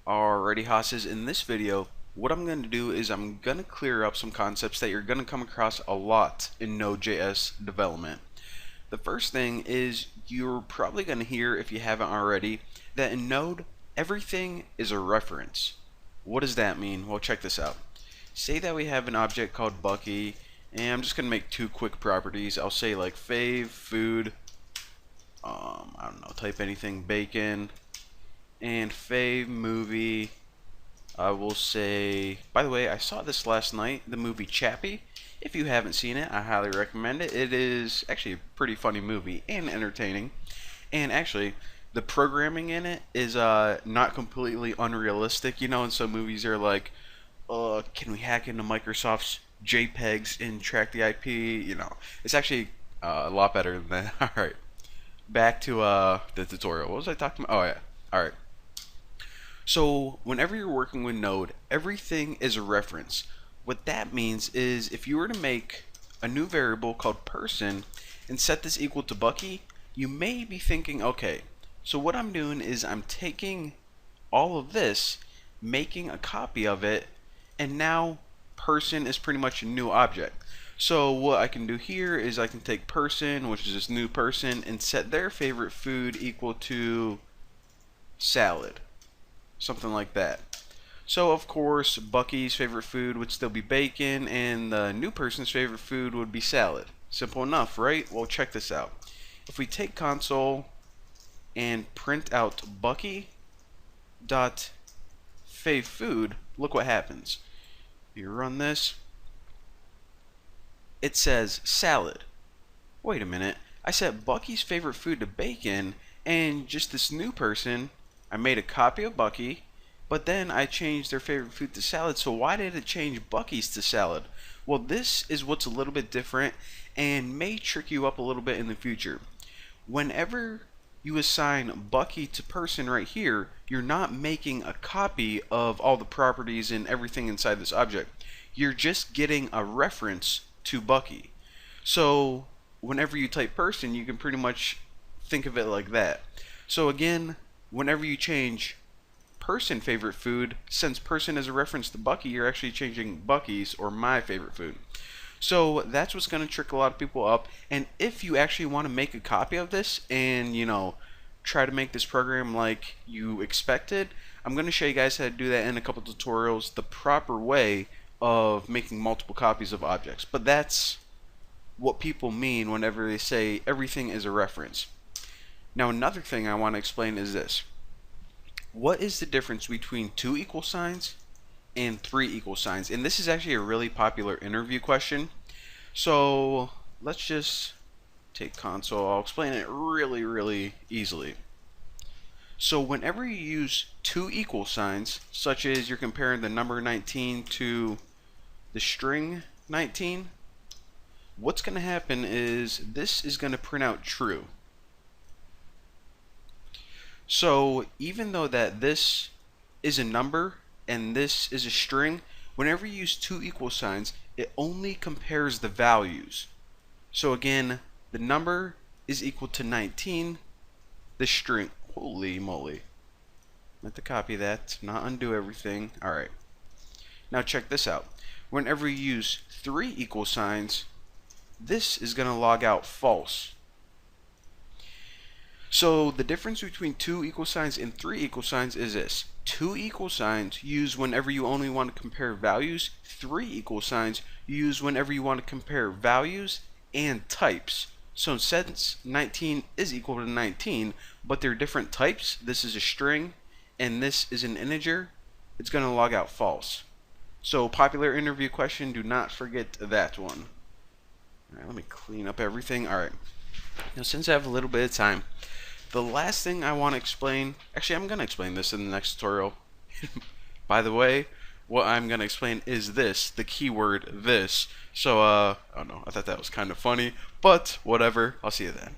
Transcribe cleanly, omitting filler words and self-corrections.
Alrighty, hosses, in this video, what I'm going to do is I'm going to clear up some concepts that you're going to come across a lot in Node.js development. The first thing is you're probably going to hear, if you haven't already, that in Node, everything is a reference. What does that mean? Well, check this out. Say that we have an object called Bucky, and I'm just going to make two quick properties. I'll say like fave, food, I don't know, type anything, bacon, and fave movie. I will say, by the way, I saw this last night, the movie Chappie. If you haven't seen it, I highly recommend it. It is actually a pretty funny movie and entertaining. And actually, the programming in it is not completely unrealistic. You know, in some movies they're like, can we hack into Microsoft's JPEGs and track the IP? You know, it's actually a lot better than that. All right, back to the tutorial. What was I talking about? Oh yeah. All right. So whenever you're working with Node, everything is a reference. What that means is if you were to make a new variable called person and set this equal to Bucky, you may be thinking, okay, so what I'm doing is I'm taking all of this, making a copy of it, and now person is pretty much a new object. So what I can do here is I can take person, which is this new person, and set their favorite food equal to salad. Something like that. So of course Bucky's favorite food would still be bacon and the new person's favorite food would be salad. Simple enough, right? Well, check this out. If we take console and print out Bucky dot fave food, look what happens. You run this, it says salad. Wait a minute, I set Bucky's favorite food to bacon, and just this new person, I made a copy of Bucky, but then I changed their favorite food to salad. So why did it change Bucky's to salad? Well, this is what's a little bit different and may trick you up a little bit in the future. Whenever you assign Bucky to person right here, you're not making a copy of all the properties and everything inside this object. You're just getting a reference to Bucky. So whenever you type person, you can pretty much think of it like that. So again, whenever you change person favorite food, since person is a reference to Bucky, you're actually changing Bucky's or my favorite food. So that's what's going to trick a lot of people up. And if you actually want to make a copy of this and, you know, try to make this program like you expected, I'm going to show you guys how to do that in a couple tutorials, the proper way of making multiple copies of objects. But that's what people mean whenever they say everything is a reference. Now another thing I want to explain is this. What is the difference between two equal signs and three equal signs? And this is actually a really popular interview question. So let's just take console. I'll explain it really easily. So whenever you use two equal signs, such as you're comparing the number 19 to the string 19, what's going to happen is this is going to print out true. So even though that this is a number and this is a string, whenever you use two equal signs, it only compares the values. So again, the number is equal to 19, the string, holy moly. I have to copy that, not undo everything. Alright. Now check this out. Whenever you use three equal signs, this is going to log out false. So the difference between two equal signs and three equal signs is this. Two equal signs use whenever you only want to compare values. Three equal signs use whenever you want to compare values and types. So since 19 is equal to 19, but they're different types, this is a string and this is an integer, it's going to log out false. So popular interview question, do not forget that one. Alright, let me clean up everything. Alright, now since I have a little bit of time, the last thing I want to explain, actually I'm going to explain this in the next tutorial. By the way, what I'm going to explain is this, the keyword this. So, I don't know, I thought that was kind of funny, but whatever, I'll see you then.